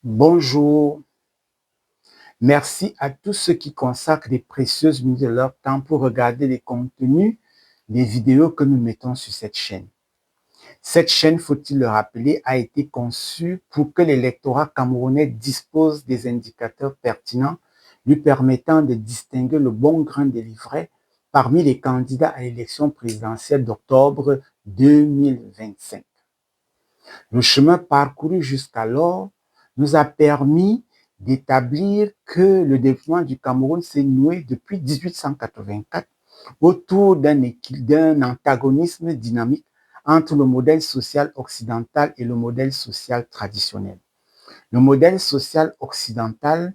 Bonjour, merci à tous ceux qui consacrent des précieuses minutes de leur temps pour regarder les contenus des vidéos que nous mettons sur cette chaîne. Cette chaîne, faut-il le rappeler, a été conçue pour que l'électorat camerounais dispose des indicateurs pertinents lui permettant de distinguer le bon grain des livrets parmi les candidats à l'élection présidentielle d'octobre 2025. Le chemin parcouru jusqu'alors nous a permis d'établir que le développement du Cameroun s'est noué depuis 1884 autour d'un antagonisme dynamique entre le modèle social occidental et le modèle social traditionnel. Le modèle social occidental,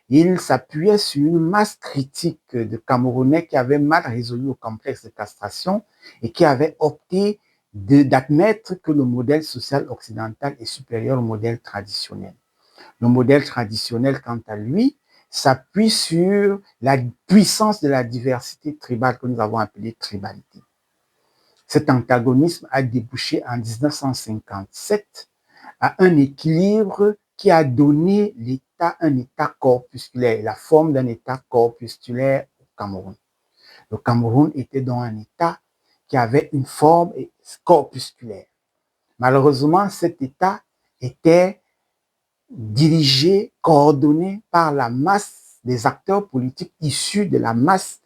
il s'appuyait sur une masse critique de Camerounais qui avaient mal résolu le complexe de castration et qui avaient opté d'admettre que le modèle social occidental est supérieur au modèle traditionnel. Le modèle traditionnel, quant à lui, s'appuie sur la puissance de la diversité tribale que nous avons appelée tribalité. Cet antagonisme a débouché en 1957 à un équilibre qui a donné l'État, un État corpusculaire, la forme d'un État corpusculaire au Cameroun. Le Cameroun était donc un État qui avait une forme corpusculaire. Malheureusement, cet État était dirigé, coordonné par la masse des acteurs politiques issus de la masse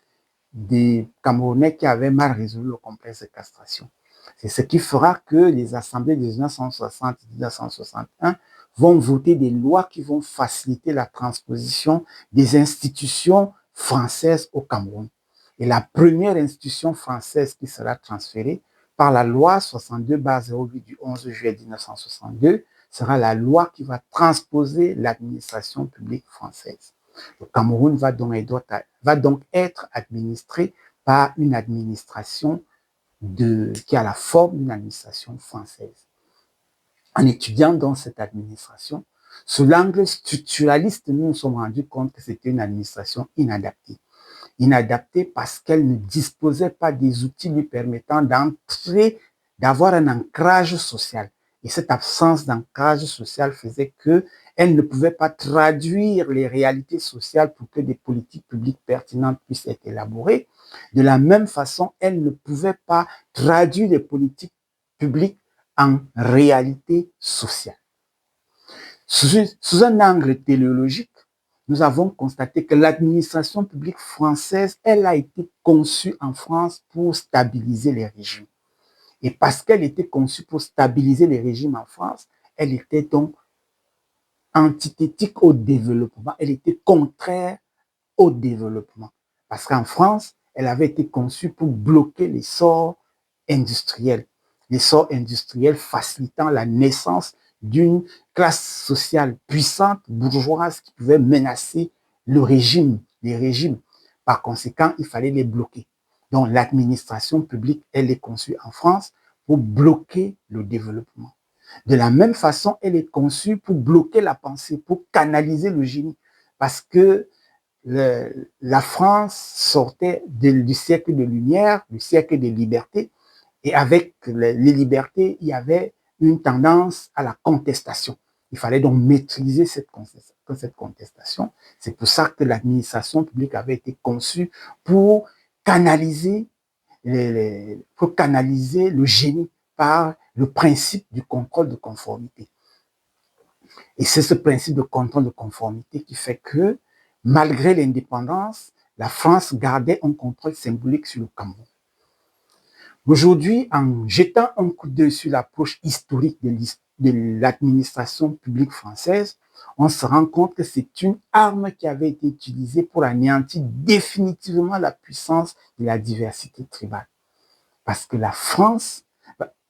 des Camerounais qui avaient mal résolu le complexe de castration. C'est ce qui fera que les assemblées de 1960 et 1961 vont voter des lois qui vont faciliter la transposition des institutions françaises au Cameroun. Et la première institution française qui sera transférée par la loi 62/08 du 11 juillet 1962 sera la loi qui va transposer l'administration publique française. Le Cameroun va donc être administré par une administration qui a la forme d'une administration française. En étudiant dans cette administration, sous l'angle structuraliste, nous nous sommes rendus compte que c'était une administration inadaptée. Inadaptée parce qu'elle ne disposait pas des outils lui permettant d'avoir un ancrage social. Et cette absence d'ancrage social faisait qu'elle ne pouvait pas traduire les réalités sociales pour que des politiques publiques pertinentes puissent être élaborées. De la même façon, elle ne pouvait pas traduire les politiques publiques en réalité sociale. Sous un angle téléologique, nous avons constaté que l'administration publique française, elle a été conçue en France pour stabiliser les régimes. Et parce qu'elle était conçue pour stabiliser les régimes en France, elle était donc antithétique au développement. Elle était contraire au développement. Parce qu'en France, elle avait été conçue pour bloquer l'essor industriel. L'essor industriel facilitant la naissance d'une classe sociale puissante, bourgeoise, qui pouvait menacer le régime, les régimes. Par conséquent, il fallait les bloquer. Donc, l'administration publique, elle est conçue en France pour bloquer le développement. De la même façon, elle est conçue pour bloquer la pensée, pour canaliser le génie. Parce que la France sortait du siècle de lumière, du siècle des libertés, et avec les libertés, il y avait une tendance à la contestation. Il fallait donc maîtriser cette contestation. C'est pour ça que l'administration publique avait été conçue pour canaliser, pour canaliser le génie par le principe du contrôle de conformité. Et c'est ce principe de contrôle de conformité qui fait que, malgré l'indépendance, la France gardait un contrôle symbolique sur le Cameroun. Aujourd'hui, en jetant un coup d'œil sur l'approche historique de l'administration publique française, on se rend compte que c'est une arme qui avait été utilisée pour anéantir définitivement la puissance de la diversité tribale. Parce que la France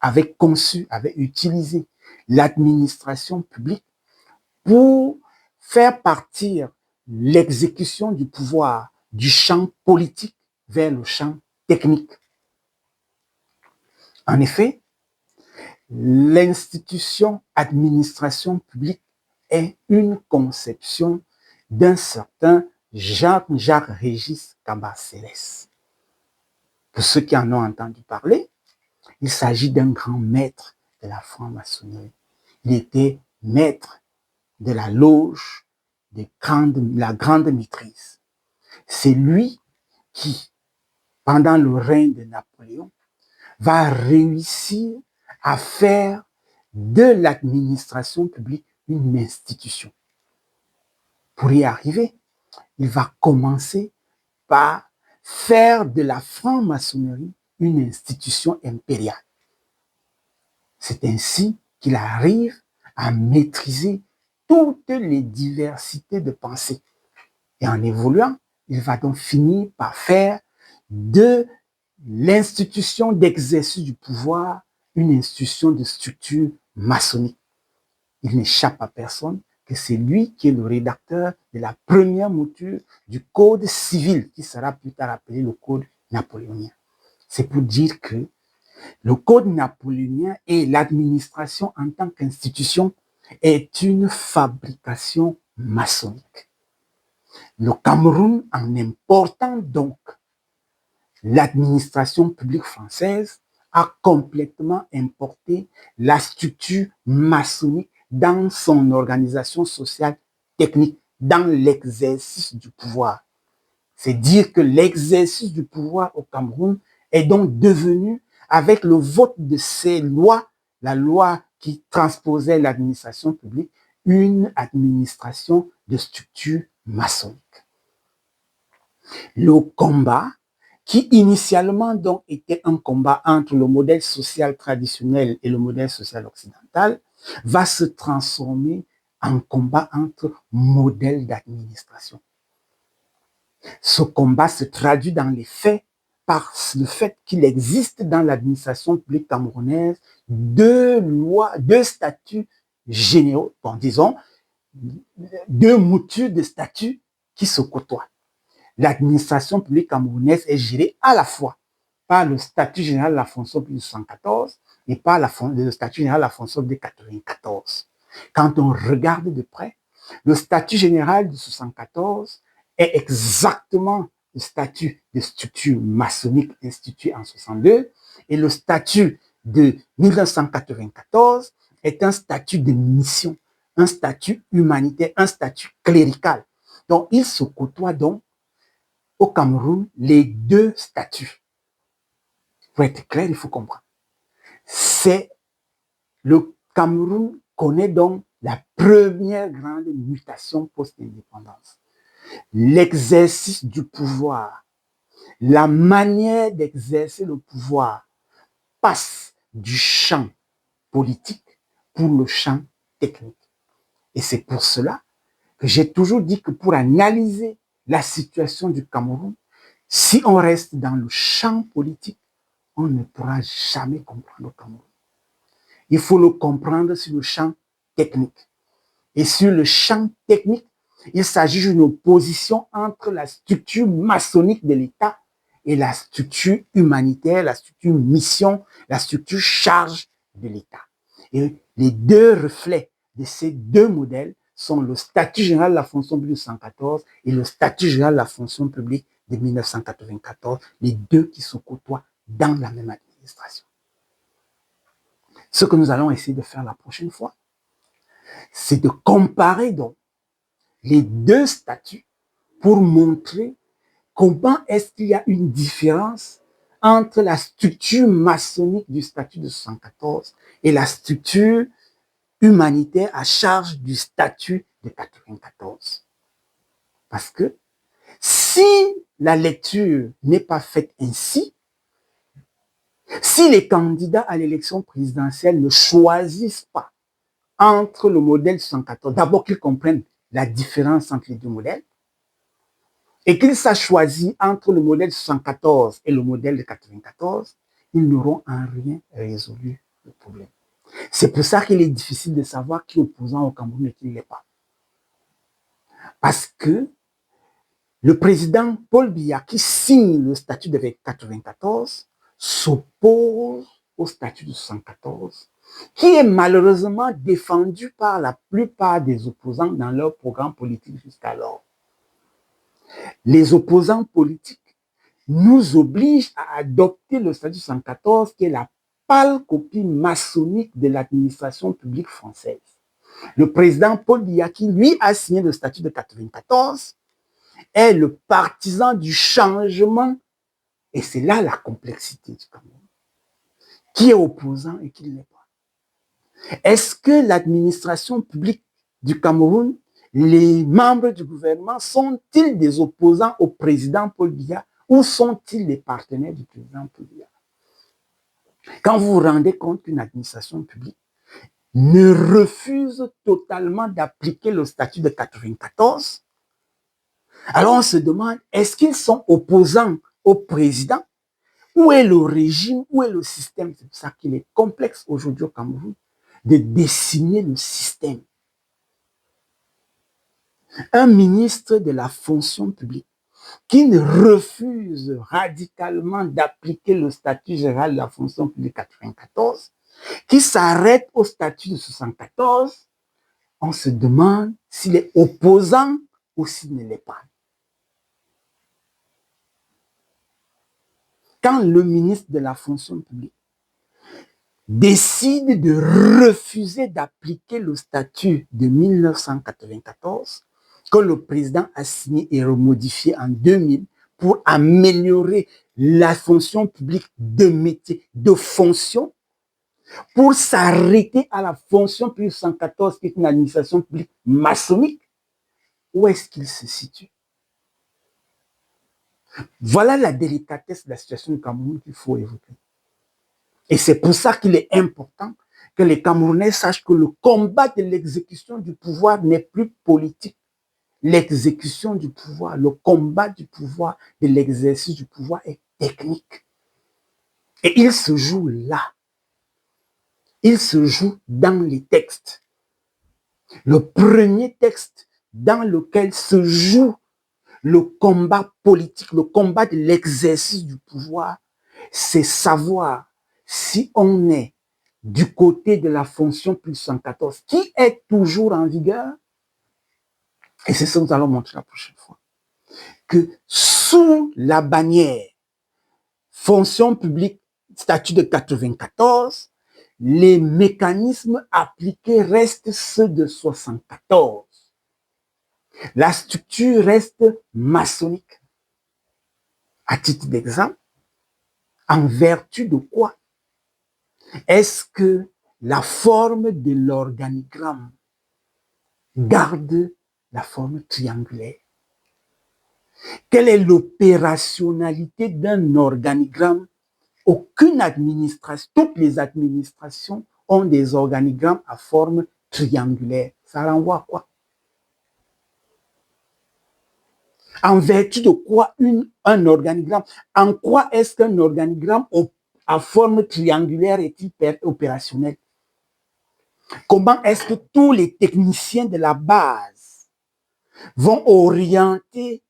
avait conçu, avait utilisé l'administration publique pour faire partir l'exécution du pouvoir du champ politique vers le champ technique. En effet, l'institution administration publique est une conception d'un certain Jacques-Régis Cabaceres. Pour ceux qui en ont entendu parler, il s'agit d'un grand maître de la franc-maçonnerie. Il était maître de la loge de la grande maîtrise. C'est lui qui, pendant le règne de Napoléon, va réussir à faire de l'administration publique une institution. Pour y arriver, il va commencer par faire de la franc-maçonnerie une institution impériale. C'est ainsi qu'il arrive à maîtriser toutes les diversités de pensée. Et en évoluant, il va donc finir par faire de l'institution d'exercice du pouvoir une institution de structure maçonnique. Il n'échappe à personne que c'est lui qui est le rédacteur de la première mouture du code civil, qui sera plus tard appelé le code napoléonien. C'est pour dire que le code napoléonien et l'administration en tant qu'institution est une fabrication maçonnique. Le Cameroun, en important donc l'administration publique française, a complètement importé la structure maçonnique dans son organisation sociale technique, dans l'exercice du pouvoir. C'est dire que l'exercice du pouvoir au Cameroun est donc devenu, avec le vote de ces lois, la loi qui transposait l'administration publique, une administration de structure maçonnique. Le combat, qui initialement donc était un combat entre le modèle social traditionnel et le modèle social occidental, va se transformer en combat entre modèles d'administration. Ce combat se traduit dans les faits par le fait qu'il existe dans l'administration publique camerounaise deux lois, deux statuts généraux, bon, disons, deux moutures de statuts qui se côtoient. L'administration publique camerounaise est gérée à la fois par le statut général de la fonction publique de 114 et par le statut général de la fonction publique de 94. Quand on regarde de près, le statut général de 74 est exactement le statut de structure maçonnique institué en 62 et le statut de 1994 est un statut de mission, un statut humanitaire, un statut clérical. Donc, il se côtoie donc au Cameroun les deux statuts. Pour être clair, il faut comprendre. Le Cameroun connaît donc la première grande mutation post-indépendance. L'exercice du pouvoir, la manière d'exercer le pouvoir passe du champ politique pour le champ technique. Et c'est pour cela que j'ai toujours dit que pour analyser la situation du Cameroun, si on reste dans le champ politique, on ne pourra jamais comprendre le Cameroun. Il faut le comprendre sur le champ technique. Et sur le champ technique, il s'agit d'une opposition entre la structure maçonnique de l'État et la structure humanitaire, la structure mission, la structure charge de l'État. Et les deux reflets de ces deux modèles sont le statut général de la fonction publique de 114 et le statut général de la fonction publique de 1994, les deux qui se côtoient dans la même administration. Ce que nous allons essayer de faire la prochaine fois, c'est de comparer donc les deux statuts pour montrer comment est-ce qu'il y a une différence entre la structure maçonnique du statut de 114 et la structure humanitaire à charge du statut de 94. Parce que si la lecture n'est pas faite ainsi, si les candidats à l'élection présidentielle ne choisissent pas entre le modèle 114, d'abord qu'ils comprennent la différence entre les deux modèles, et qu'ils sachent choisir entre le modèle 114 et le modèle de 94, ils n'auront en rien résolu le problème. C'est pour ça qu'il est difficile de savoir qui est opposant au Cameroun et qui ne l'est pas. Parce que le président Paul Biya, qui signe le statut de 94, s'oppose au statut de 114, qui est malheureusement défendu par la plupart des opposants dans leur programme politique jusqu'alors. Les opposants politiques nous obligent à adopter le statut 114, qui est la pâle copie maçonnique de l'administration publique française. Le président Paul Biya, qui lui a signé le statut de 94, est le partisan du changement, et c'est là la complexité du Cameroun, qui est opposant et qui ne l'est pas. Est-ce que l'administration publique du Cameroun, les membres du gouvernement, sont-ils des opposants au président Paul Biya ou sont-ils les partenaires du président Paul Biya? Quand vous vous rendez compte qu'une administration publique ne refuse totalement d'appliquer le statut de 94, alors on se demande, est-ce qu'ils sont opposants au président? Où est le régime? Où est le système? C'est pour ça qu'il est complexe aujourd'hui au Cameroun de dessiner le système. Un ministre de la fonction publique qui ne refuse radicalement d'appliquer le statut général de la fonction publique 94, qui s'arrête au statut de 74, on se demande s'il est opposant ou s'il ne l'est pas. Quand le ministre de la fonction publique décide de refuser d'appliquer le statut de 1994, que le président a signé et remodifié en 2000 pour améliorer la fonction publique de métier, de fonction, pour s'arrêter à la fonction publique 114, qui est une administration publique maçonnique, où est-ce qu'il se situe? Voilà la délicatesse de la situation du Cameroun qu'il faut évoquer. Et c'est pour ça qu'il est important que les Camerounais sachent que le combat de l'exécution du pouvoir n'est plus politique. L'exécution du pouvoir, le combat du pouvoir, de l'exercice du pouvoir est technique. Et il se joue là. Il se joue dans les textes. Le premier texte dans lequel se joue le combat politique, le combat de l'exercice du pouvoir, c'est savoir si on est du côté de la fonction plus 114, qui est toujours en vigueur, et c'est ça que nous allons montrer la prochaine fois, que sous la bannière fonction publique statut de 94, les mécanismes appliqués restent ceux de 74. La structure reste maçonnique. À titre d'exemple, en vertu de quoi est-ce que la forme de l'organigramme garde la forme triangulaire? Quelle est l'opérationnalité d'un organigramme? Aucune administration, toutes les administrations ont des organigrammes à forme triangulaire. Ça renvoie à quoi? En vertu de quoi un organigramme? En quoi est-ce qu'un organigramme à forme triangulaire est-il opérationnel? Comment est-ce que tous les techniciens de la base vont orienter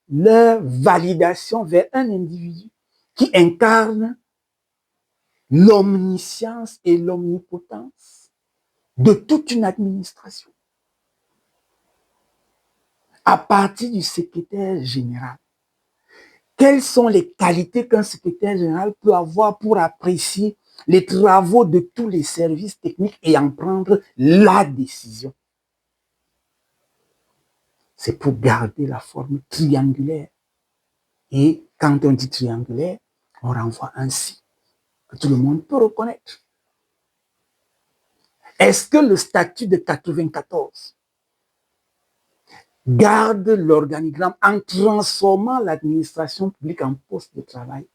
leur validation vers un individu qui incarne l'omniscience et l'omnipotence de toute une administration? À partir du secrétaire général, quelles sont les qualités qu'un secrétaire général peut avoir pour apprécier les travaux de tous les services techniques et en prendre la décision? C'est pour garder la forme triangulaire. Et quand on dit triangulaire, on renvoie ainsi, que tout le monde peut reconnaître. Est-ce que le statut de 94 garde l'organigramme en transformant l'administration publique en poste de travail?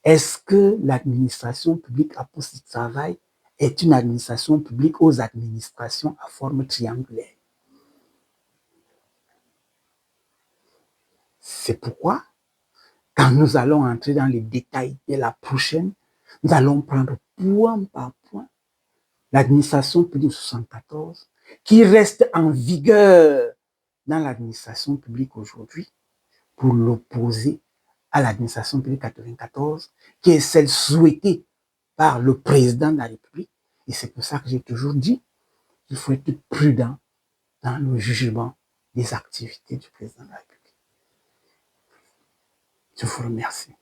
Est-ce que l'administration publique à poste de travail est une administration publique aux administrations à forme triangulaire? C'est pourquoi, quand nous allons entrer dans les détails de la prochaine, nous allons prendre point par point l'administration publique 74 qui reste en vigueur dans l'administration publique aujourd'hui pour l'opposer à l'administration publique 94 qui est celle souhaitée par le président de la République. Et c'est pour ça que j'ai toujours dit qu'il faut être prudent dans le jugement des activités du président de la République. Je vous remercie.